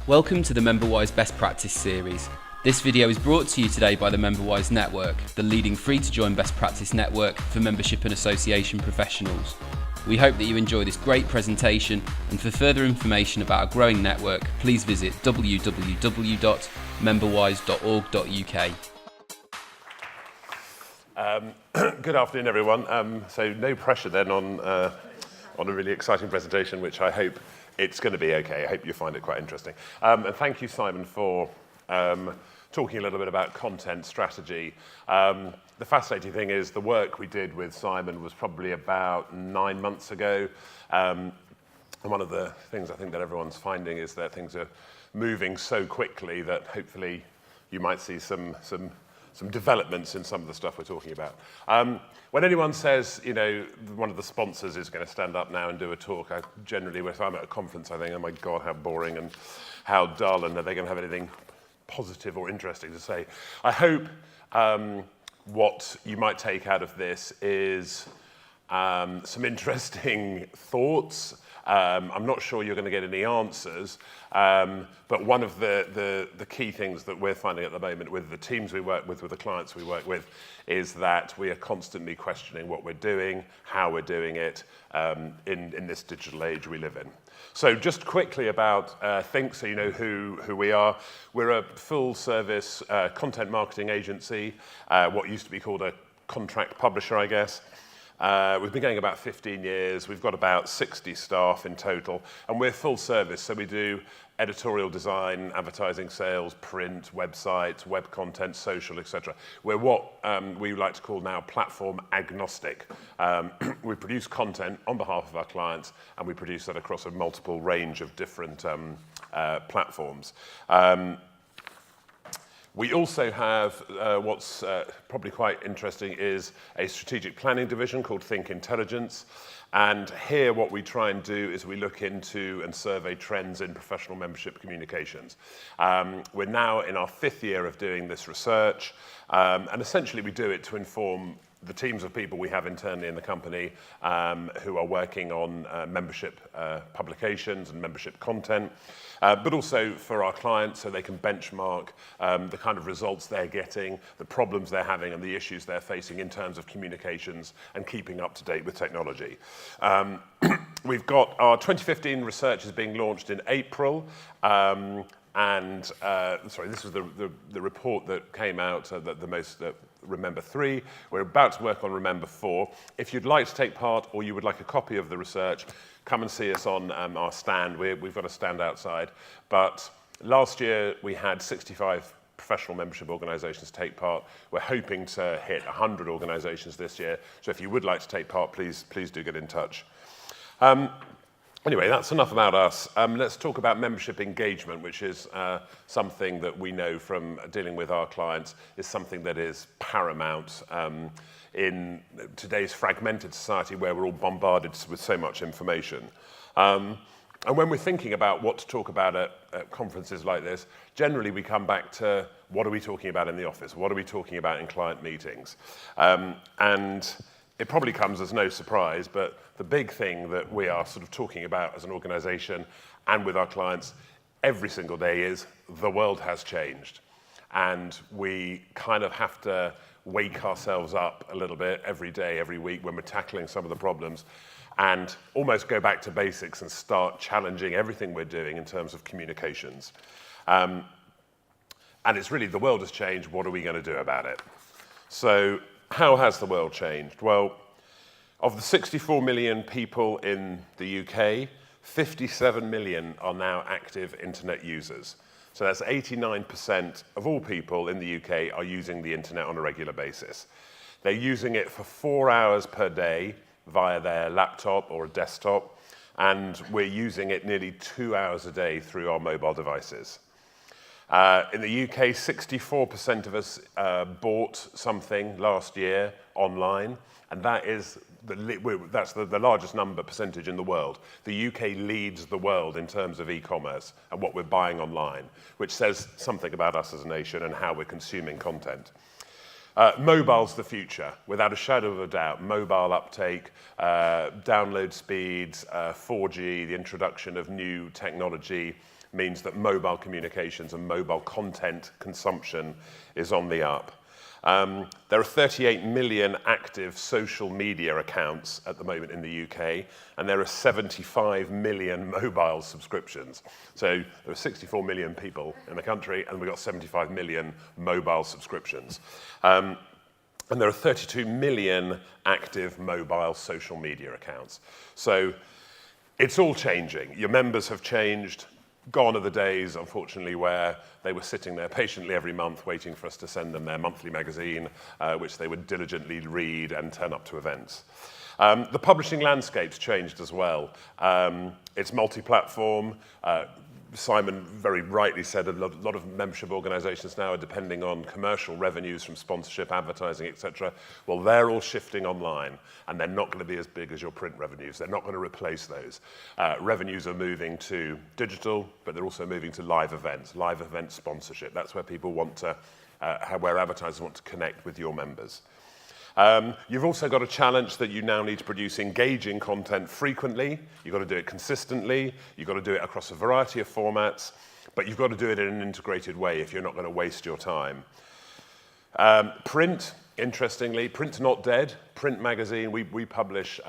Welcome to the MemberWise Best Practice series. This video is brought to you today by the MemberWise Network, the leading free-to-join best practice network for membership and association professionals. We hope that you enjoy this great presentation, and for further information about our growing network, please visit www.memberwise.org.uk. Good afternoon, everyone. So no pressure then on a really exciting presentation, which I hope it's going to be okay. I hope you find it quite interesting. And thank you, Simon, for talking a little bit about content strategy. The fascinating thing is the work we did with Simon was probably about 9 months ago. And one of the things I think that everyone's finding is that things are moving so quickly that hopefully you might see some developments in some of the stuff we're talking about. When anyone says, you know, one of the sponsors is going to stand up now and do a talk, I generally, if I'm at a conference, I think, oh my God, how boring and how dull, and are they going to have anything positive or interesting to say? I hope what you might take out of this is some interesting thoughts. I'm not sure you're going to get any answers, but one of the key things that we're finding at the moment with the teams we work with the clients we work with, is that we are constantly questioning what we're doing, how we're doing it in this digital age we live in. So just quickly about Think, so you know who we are. We're a full-service content marketing agency, what used to be called a contract publisher, I guess. We've been going about 15 years. We've got about 60 staff in total, and we're full service. So we do editorial design, advertising, sales, print, websites, web content, social, etc. We're what we like to call now platform agnostic. We produce content on behalf of our clients, and we produce that across a multiple range of different platforms. We also have what's probably quite interesting is a strategic planning division called Think Intelligence. And here what we try and do is we look into and survey trends in professional membership communications. We're now in our 5th year of doing this research, and essentially we do it to inform the teams of people we have internally in the company who are working on membership publications and membership content, but also for our clients so they can benchmark the kind of results they're getting, the problems they're having and the issues they're facing in terms of communications and keeping up to date with technology. We've got our 2015 research is being launched in April. Sorry, this was the report that came out, the most Remember 3. We're about to work on Remember 4. If you'd like to take part or you would like a copy of the research, come and see us on our stand. We've got a stand outside. But last year we had 65 professional membership organisations take part. We're hoping to hit 100 organisations this year. So if you would like to take part, please do get in touch. Anyway, that's enough about us. Let's talk about membership engagement, which is something that we know from dealing with our clients is something that is paramount in today's fragmented society where we're all bombarded with so much information. And when we're thinking about what to talk about at conferences like this, generally we come back to what are we talking about in the office? What are we talking about in client meetings? And it probably comes as no surprise, but the big thing that we are sort of talking about as an organisation and with our clients every single day is the world has changed. And we kind of have to wake ourselves up a little bit every day, every week when we're tackling some of the problems and almost go back to basics and start challenging everything we're doing in terms of communications. And it's really the world has changed, what are we going to do about it? So how has the world changed? Well, of the 64 million people in the UK, 57 million are now active internet users. So that's 89% of all people in the UK are using the internet on a regular basis. They're using it for 4 hours per day via their laptop or a desktop, and we're using it nearly 2 hours a day through our mobile devices. In the UK, 64% of us bought something last year online, and that's the largest percentage in the world. The UK leads the world in terms of e-commerce and what we're buying online, which says something about us as a nation and how we're consuming content. Mobile's the future, without a shadow of a doubt. Mobile uptake, download speeds, 4G, the introduction of new technology, means that mobile communications and mobile content consumption is on the up. There are 38 million active social media accounts at the moment in the UK, and there are 75 million mobile subscriptions. So there are 64 million people in the country, and we've got 75 million mobile subscriptions. And there are 32 million active mobile social media accounts. So it's all changing. Your members have changed. Gone are the days, unfortunately, where they were sitting there patiently every month waiting for us to send them their monthly magazine, which they would diligently read and turn up to events. The publishing landscape's changed as well. It's multi-platform. Simon very rightly said a lot of membership organisations now are depending on commercial revenues from sponsorship, advertising, etc. Well, they're all shifting online, and they're not going to be as big as your print revenues. They're not going to replace those. Revenues are moving to digital, but they're also moving to live event sponsorship. That's where people want to, where advertisers want to connect with your members. You've also got a challenge that you now need to produce engaging content frequently. You've got to do it consistently. You've got to do it across a variety of formats, but you've got to do it in an integrated way if you're not going to waste your time. Print, interestingly, print's not dead. Print magazine, we publish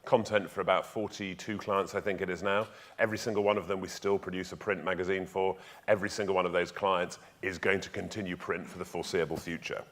content for about 42 clients, I think it is now. Every single one of them we still produce a print magazine for. Every single one of those clients is going to continue print for the foreseeable future.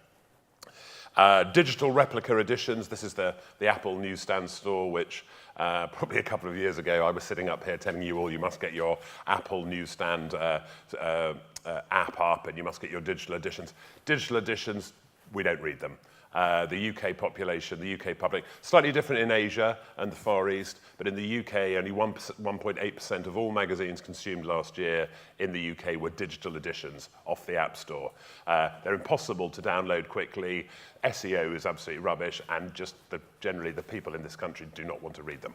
Digital replica editions, this is the Apple newsstand store, which probably a couple of years ago I was sitting up here telling you all you must get your Apple newsstand app up and you must get your digital editions. Digital editions, we don't read them. The UK population, the UK public, slightly different in Asia and the Far East, but in the UK, only 1.8% of all magazines consumed last year in the UK were digital editions off the App Store. They're impossible to download quickly. SEO is absolutely rubbish, and just generally the people in this country do not want to read them.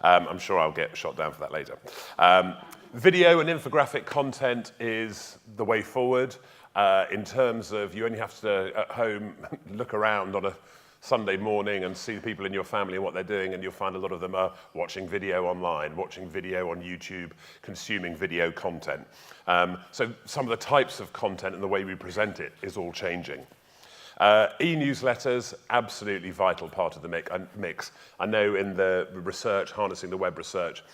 I'm sure I'll get shot down for that later. Video and infographic content is the way forward. In terms of you only have to, at home, look around on a Sunday morning and see the people in your family and what they're doing, and you'll find a lot of them are watching video online, watching video on YouTube, consuming video content. So some of the types of content and the way we present it is all changing. E-newsletters, absolutely vital part of the mix. I know in the research, harnessing the web research,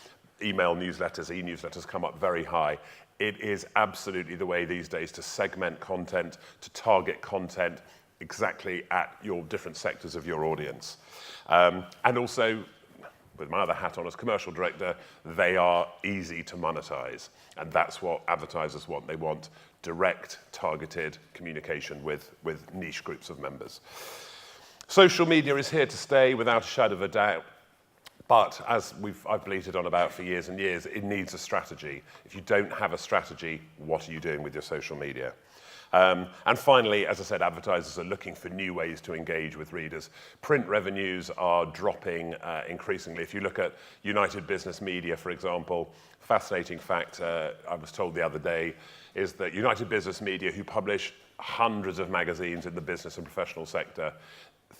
email newsletters, e-newsletters come up very high. It is absolutely the way these days to segment content, to target content exactly at your different sectors of your audience. And also, with my other hat on as commercial director, they are easy to monetize. And that's what advertisers want. They want direct, targeted communication with niche groups of members. Social media is here to stay without a shadow of a doubt. But as I've bleated on about for years and years, it needs a strategy. If you don't have a strategy, what are you doing with your social media? And finally, as I said, advertisers are looking for new ways to engage with readers. Print revenues are dropping increasingly. If you look at United Business Media, for example, fascinating fact I was told the other day is that United Business Media, who publish hundreds of magazines in the business and professional sector,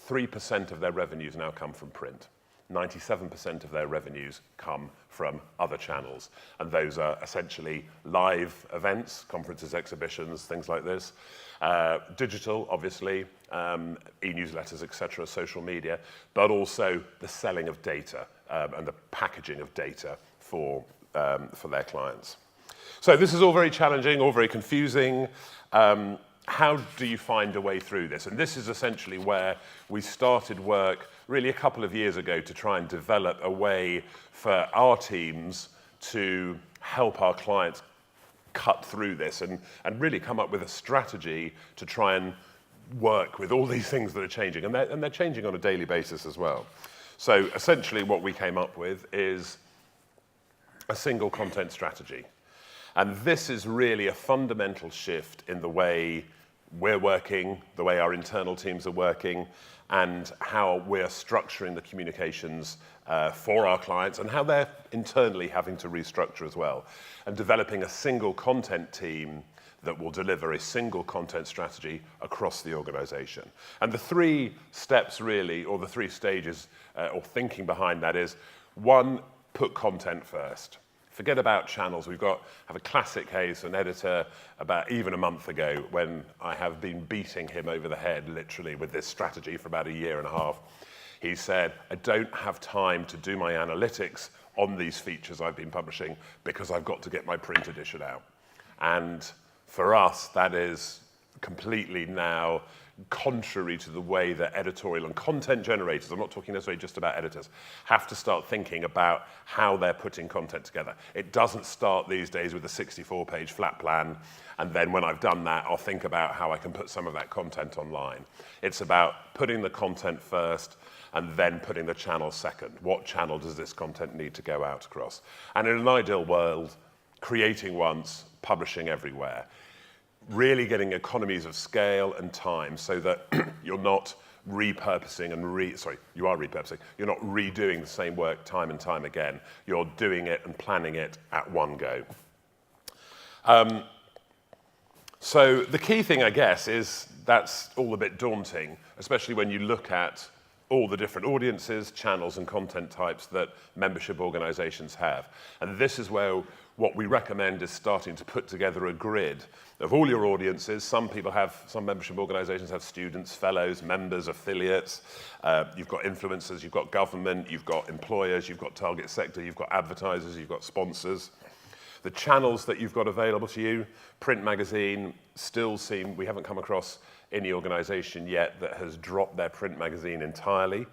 3% of their revenues now come from print. 97% of their revenues come from other channels, and those are essentially live events, conferences, exhibitions, things like this, digital, obviously, e-newsletters, etc., social media, but also the selling of data and the packaging of data for their clients. So this is all very challenging, all very confusing. How do you find a way through this? And this is essentially where we started work really a couple of years ago to try and develop a way for our teams to help our clients cut through this and really come up with a strategy to try and work with all these things that are changing. And they're changing on a daily basis as well. So essentially what we came up with is a single content strategy. And this is really a fundamental shift in the way we're working, the way our internal teams are working, and how we're structuring the communications for our clients, and how they're internally having to restructure as well. And developing a single content team that will deliver a single content strategy across the organization. And the three steps really, or the three stages or thinking behind that is, one, put content first. Forget about channels. Have a classic case, an editor about even a month ago when I have been beating him over the head literally with this strategy for about a year and a half. He said, I don't have time to do my analytics on these features I've been publishing because I've got to get my print edition out. And for us, that is completely now contrary to the way that editorial and content generators, I'm not talking necessarily just about editors, have to start thinking about how they're putting content together. It doesn't start these days with a 64-page flat plan, and then when I've done that, I'll think about how I can put some of that content online. It's about putting the content first and then putting the channel second. What channel does this content need to go out across? And in an ideal world, creating once, publishing everywhere. Really getting economies of scale and time so that you're not repurposing and you are repurposing. You're not redoing the same work time and time again. You're doing it and planning it at one go. So the key thing, I guess, is that's all a bit daunting, especially when you look at all the different audiences, channels, and content types that membership organizations have. And this is where what we recommend is starting to put together a grid of all your audiences. Some membership organizations have students, fellows, members, affiliates. You've got influencers, you've got government, you've got employers, you've got target sector, you've got advertisers, you've got sponsors. The channels that you've got available to you, print magazine, we haven't come across any organization yet that has dropped their print magazine entirely.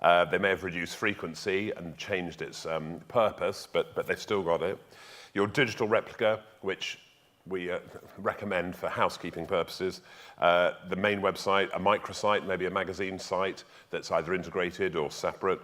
They may have reduced frequency and changed its purpose, but they've still got it. Your digital replica, which we recommend for housekeeping purposes, the main website, a microsite, maybe a magazine site that's either integrated or separate,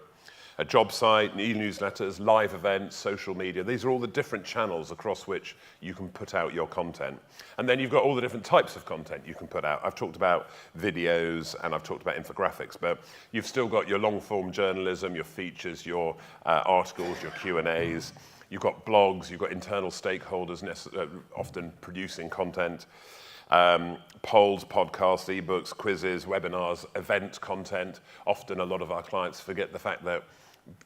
a job site, e-newsletters, live events, social media. These are all the different channels across which you can put out your content. And then you've got all the different types of content you can put out. I've talked about videos and I've talked about infographics, but you've still got your long-form journalism, your features, your articles, your Q&As. You've got blogs, you've got internal stakeholders often producing content, polls, podcasts, ebooks, quizzes, webinars, event content. Often a lot of our clients forget the fact that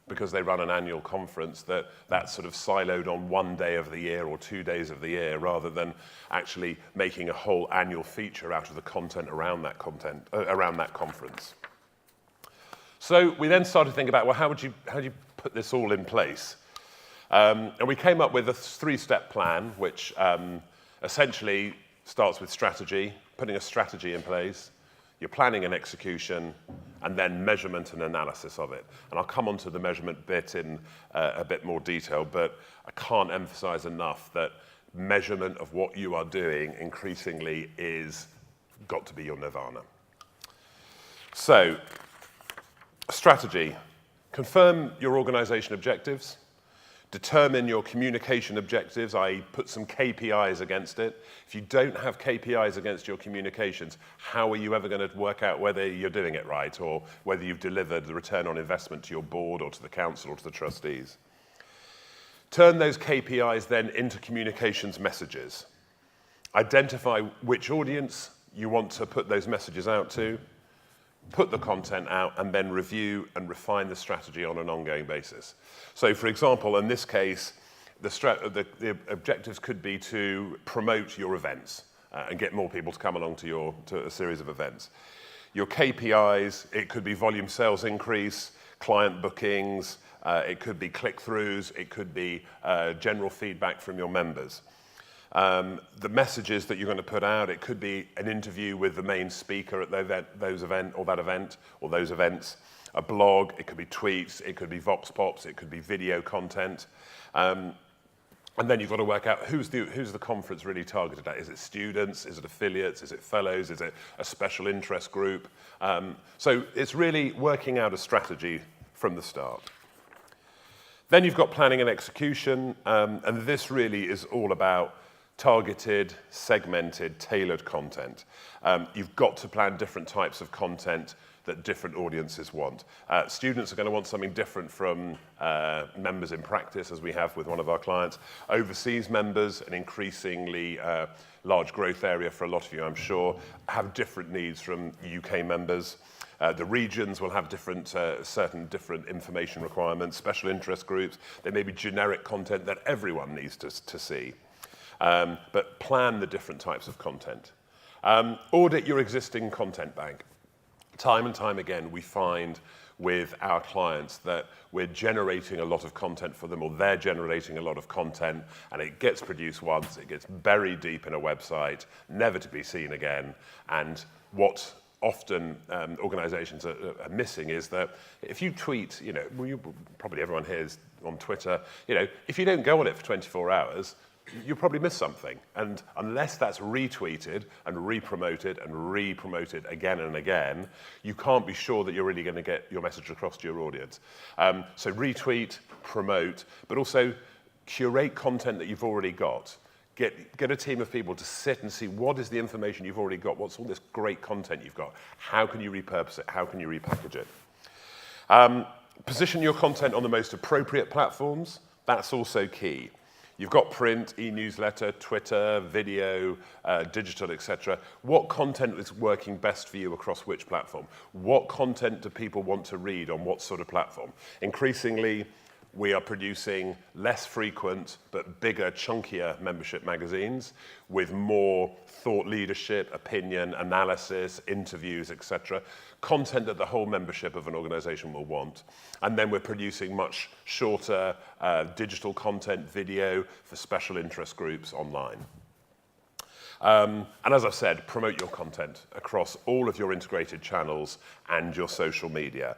because they run an annual conference, that's sort of siloed on one day of the year or 2 days of the year, rather than actually making a whole annual feature out of the content around that conference. So we then started to think about, well, how do you put this all in place? And we came up with a 3-step plan, which essentially starts with strategy, putting a strategy in place, your planning and execution, and then measurement and analysis of it. And I'll come on to the measurement bit in a bit more detail, but I can't emphasize enough that measurement of what you are doing increasingly is got to be your nirvana. So, strategy. Confirm your organization objectives. Determine your communication objectives, i.e. put some KPIs against it. If you don't have KPIs against your communications, how are you ever going to work out whether you're doing it right or whether you've delivered the return on investment to your board or to the council or to the trustees? Turn those KPIs then into communications messages. Identify which audience you want to put those messages out to, put the content out, and then review and refine the strategy on an ongoing basis. So, for example, in this case, the objectives could be to promote your events and get more people to come along to a series of events. Your KPIs, it could be volume sales increase, client bookings, it could be click-throughs, it could be general feedback from your members. The messages that you're going to put out, it could be an interview with the main speaker at those events, a blog, it could be tweets, it could be vox pops, it could be video content. And then you've got to work out who's the conference really targeted at. Is it students? Is it affiliates? Is it fellows? Is it a special interest group? So it's really working out a strategy from the start. Then you've got planning and execution, and this really is all about targeted, segmented, tailored content. You've got to plan different types of content that different audiences want. Students are going to want something different from members in practice, as we have with one of our clients. Overseas members, an increasingly large growth area for a lot of you, I'm sure, have different needs from UK members. The regions will have certain different information requirements, special interest groups. There may be generic content that everyone needs to see. But plan the different types of content. Audit your existing content bank. Time and time again, we find with our clients that we're generating a lot of content for them, or they're generating a lot of content, and it gets produced once, it gets buried deep in a website, never to be seen again. And what often organizations are missing is that if you tweet, probably everyone here is on Twitter, if you don't go on it for 24 hours, you'll probably miss something. And unless that's retweeted and re-promoted again and again, you can't be sure that you're really going to get your message across to your audience. So retweet, promote, but also curate content that you've already got. Get a team of people to sit and see what is the information you've already got, what's all this great content you've got, how can you repurpose it, how can you repackage it. Position your content on the most appropriate platforms, that's also key. You've got print, e-newsletter, Twitter, video, digital, etc. What content is working best for you across which platform? What content do people want to read on what sort of platform? Increasingly, we are producing less frequent but bigger, chunkier membership magazines with more thought leadership, opinion, analysis, interviews, etc. Content that the whole membership of an organization will want. And then we're producing much shorter digital content, video for special interest groups online. And as I've said, promote your content across all of your integrated channels and your social media.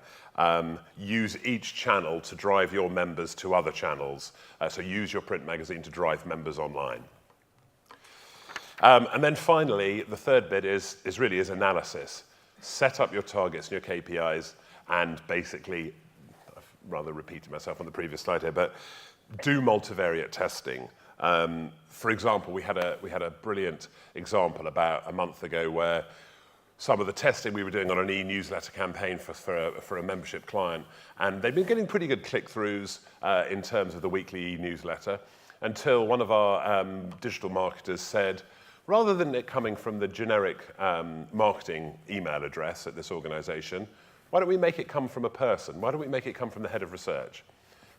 Use each channel to drive your members to other channels. So use your print magazine to drive members online. And then finally, the third bit is analysis. Set up your targets and your KPIs, and basically, I've rather repeated myself on the previous slide here, but do multivariate testing. For example, we had a brilliant example about a month ago where some of the testing we were doing on an e-newsletter campaign for a membership client, and they've been getting pretty good click-throughs in terms of the weekly e-newsletter, until one of our digital marketers said, rather than it coming from the generic marketing email address at this organization, why don't we make it come from a person? Why don't we make it come from the head of research?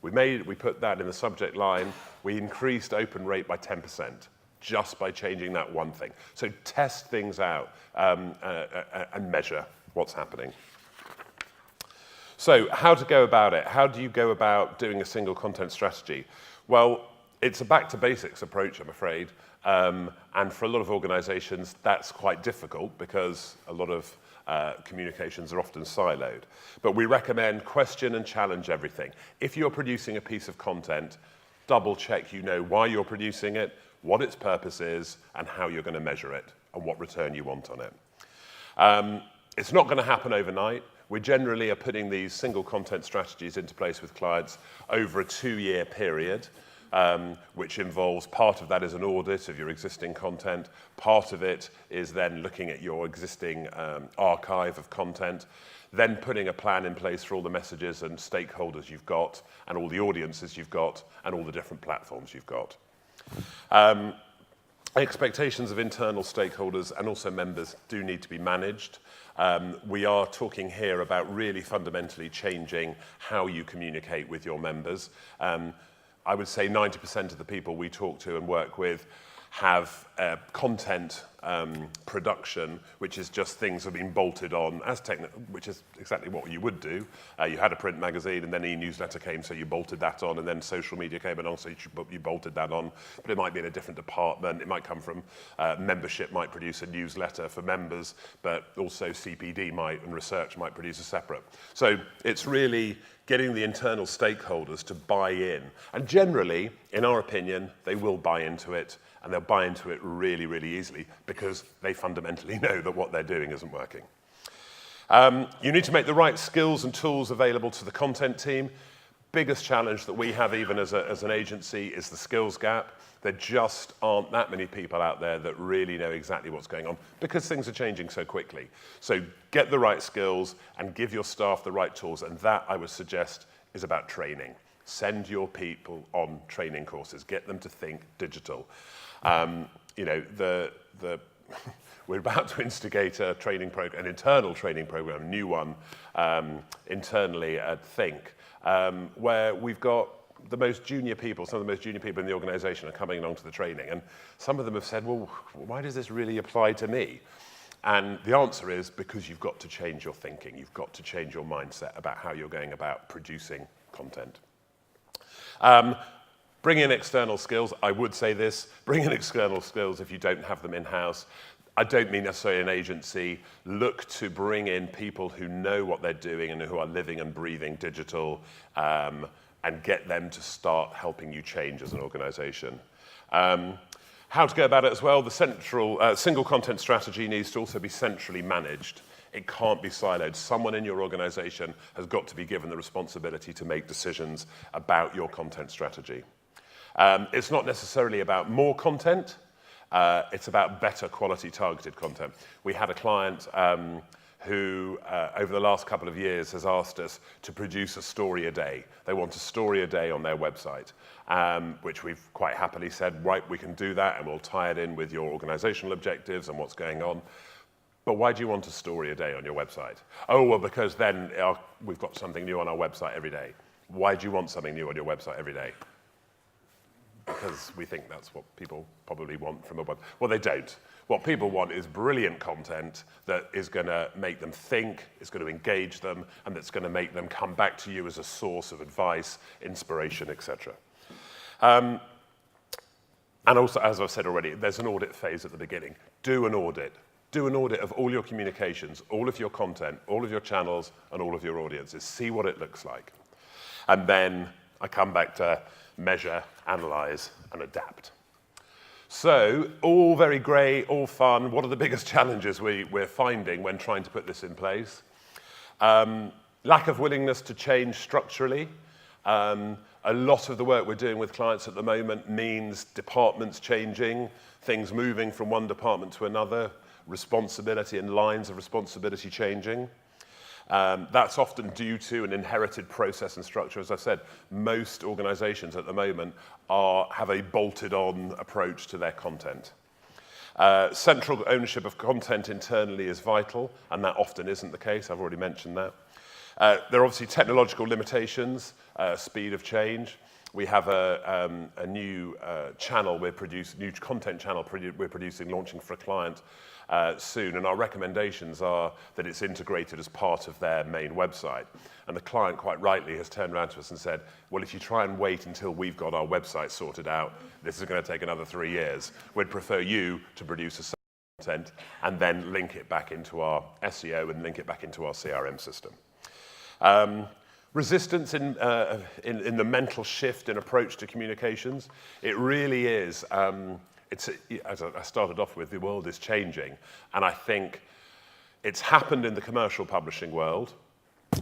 We put that in the subject line. We increased open rate by 10% just by changing that one thing. So test things out and measure what's happening. So how to go about it? How do you go about doing a single content strategy? Well, it's a back to basics approach, I'm afraid. And for a lot of organizations, that's quite difficult because a lot of communications are often siloed. But we recommend question and challenge everything. If you're producing a piece of content, double check you know why you're producing it, what its purpose is, and how you're going to measure it, and what return you want on it. It's not going to happen overnight. We generally are putting these single content strategies into place with clients over a 2-year period, which involves part of that is an audit of your existing content. Part of it is then looking at your existing archive of content, then putting a plan in place for all the messages and stakeholders you've got, and all the audiences you've got, and all the different platforms you've got. Expectations of internal stakeholders and also members do need to be managed. We are talking here about really fundamentally changing how you communicate with your members. I would say 90% of the people we talk to and work with have content production, which is just things that have been bolted on as which is exactly what you would do. You had a print magazine, and then e-newsletter came, so you bolted that on, and then social media came along, so you bolted that on. But it might be in a different department. It might come from membership might produce a newsletter for members, but also CPD and research might produce a separate. So it's really getting the internal stakeholders to buy in. And generally, in our opinion, they will buy into it, and they'll buy into it really, really easily because they fundamentally know that what they're doing isn't working. You need to make the right skills and tools available to the content team. biggest challenge that we have even as an agency is the skills gap. There just aren't that many people out there that really know exactly what's going on because things are changing so quickly. So get the right skills and give your staff the right tools, and that, I would suggest, is about training. Send your people on training courses. Get them to think digital. You know, we're about to instigate a training program, an internal training program, a new one internally at Think, where we've got the most junior people, some of the most junior people in the organisation are coming along to the training, and some of them have said, well, why does this really apply to me? And the answer is because you've got to change your thinking. You've got to change your mindset about how you're going about producing content. Bring in external skills. I would say this, bring in external skills if you don't have them in-house. I don't mean necessarily an agency. Look to bring in people who know what they're doing and who are living and breathing digital, and get them to start helping you change as an organisation. How to go about it as well, the single content strategy needs to also be centrally managed. It can't be siloed. Someone in your organisation has got to be given the responsibility to make decisions about your content strategy. It's not necessarily about more content, it's about better quality targeted content. We had a client who, over the last couple of years, has asked us to produce a story a day. They want a story a day on their website, which we've quite happily said, right, we can do that, and we'll tie it in with your organizational objectives and what's going on. But why do you want a story a day on your website? Oh, well, because then we've got something new on our website every day. Why do you want something new on your website every day? Because we think that's what people probably want from a web. Well, they don't. What people want is brilliant content that is going to make them think, is going to engage them, and that's going to make them come back to you as a source of advice, inspiration, etc. And also, as I've said already, there's an audit phase at the beginning. Do an audit. Do an audit of all your communications, all of your content, all of your channels, and all of your audiences. See what it looks like. And then I come back to measure, analyze, and adapt. So, all very great, all fun. What are the biggest challenges we're finding when trying to put this in place? Lack of willingness to change structurally. A lot of the work we're doing with clients at the moment means departments changing, things moving from one department to another, responsibility and lines of responsibility changing. That's often due to an inherited process and structure. As I said, most organizations at the moment have a bolted-on approach to their content. Central ownership of content internally is vital, and that often isn't the case. I've already mentioned that. There are obviously technological limitations, speed of change. We have a new channel new content channel we're producing, launching for a client soon, and our recommendations are that it's integrated as part of their main website. And the client quite rightly has turned around to us and said, well, if you try and wait until we've got our website sorted out, this is going to take another 3 years. We'd prefer you to produce a content and then link it back into our SEO and link it back into our CRM system. Resistance in the mental shift in approach to communications. It really is, as I started off with, the world is changing. And I think it's happened in the commercial publishing world,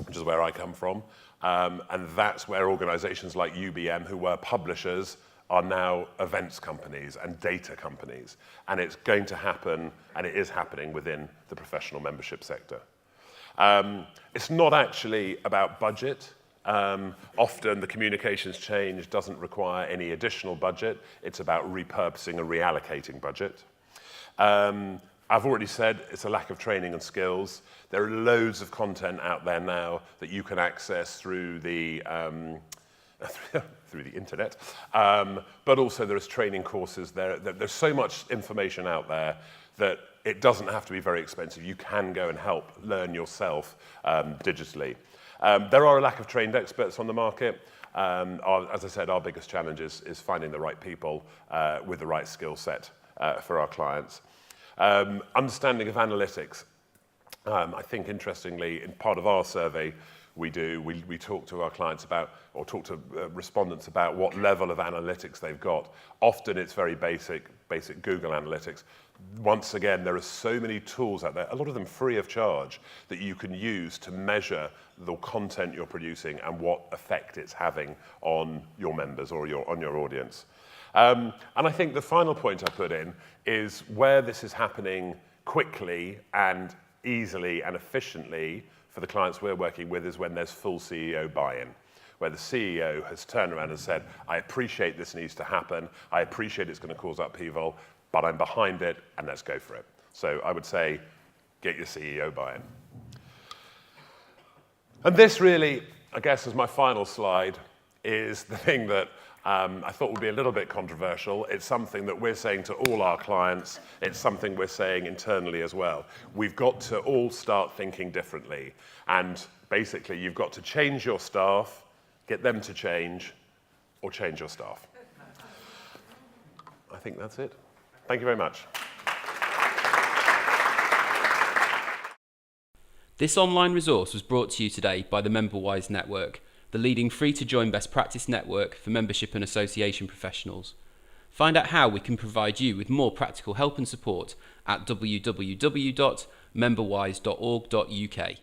which is where I come from. And that's where organizations like UBM, who were publishers, are now events companies and data companies. And it's going to happen, and it is happening within the professional membership sector. It's not actually about budget. Often the communications change doesn't require any additional budget. It's about repurposing and reallocating budget. I've already said it's a lack of training and skills. There are loads of content out there now that you can access through the through the internet, but also there's training courses there. There's so much information out there that it doesn't have to be very expensive. You can go and help learn yourself digitally. There are a lack of trained experts on the market. As I said, our biggest challenge is finding the right people with the right skill set for our clients. Understanding of analytics. I think, interestingly, in part of our survey, we do. We talk to our clients about, or talk to respondents about what level of analytics they've got. Often it's very basic Google Analytics. Once again, there are so many tools out there, a lot of them free of charge, that you can use to measure the content you're producing and what effect it's having on your members or on your audience. And I think the final point I put in is where this is happening quickly and easily and efficiently for the clients we're working with is when there's full CEO buy-in, where the CEO has turned around and said, I appreciate this needs to happen, I appreciate it's going to cause upheaval, but I'm behind it, and let's go for it. So I would say, get your CEO buy-in. And this really, I guess, as my final slide, is the thing that I thought would be a little bit controversial. It's something that we're saying to all our clients. It's something we're saying internally as well. We've got to all start thinking differently. And basically, you've got to change your staff, get them to change, or change your staff. I think that's it. Thank you very much. This online resource was brought to you today by the MemberWise Network, the leading free-to-join best practice network for membership and association professionals. Find out how we can provide you with more practical help and support at www.memberwise.org.uk.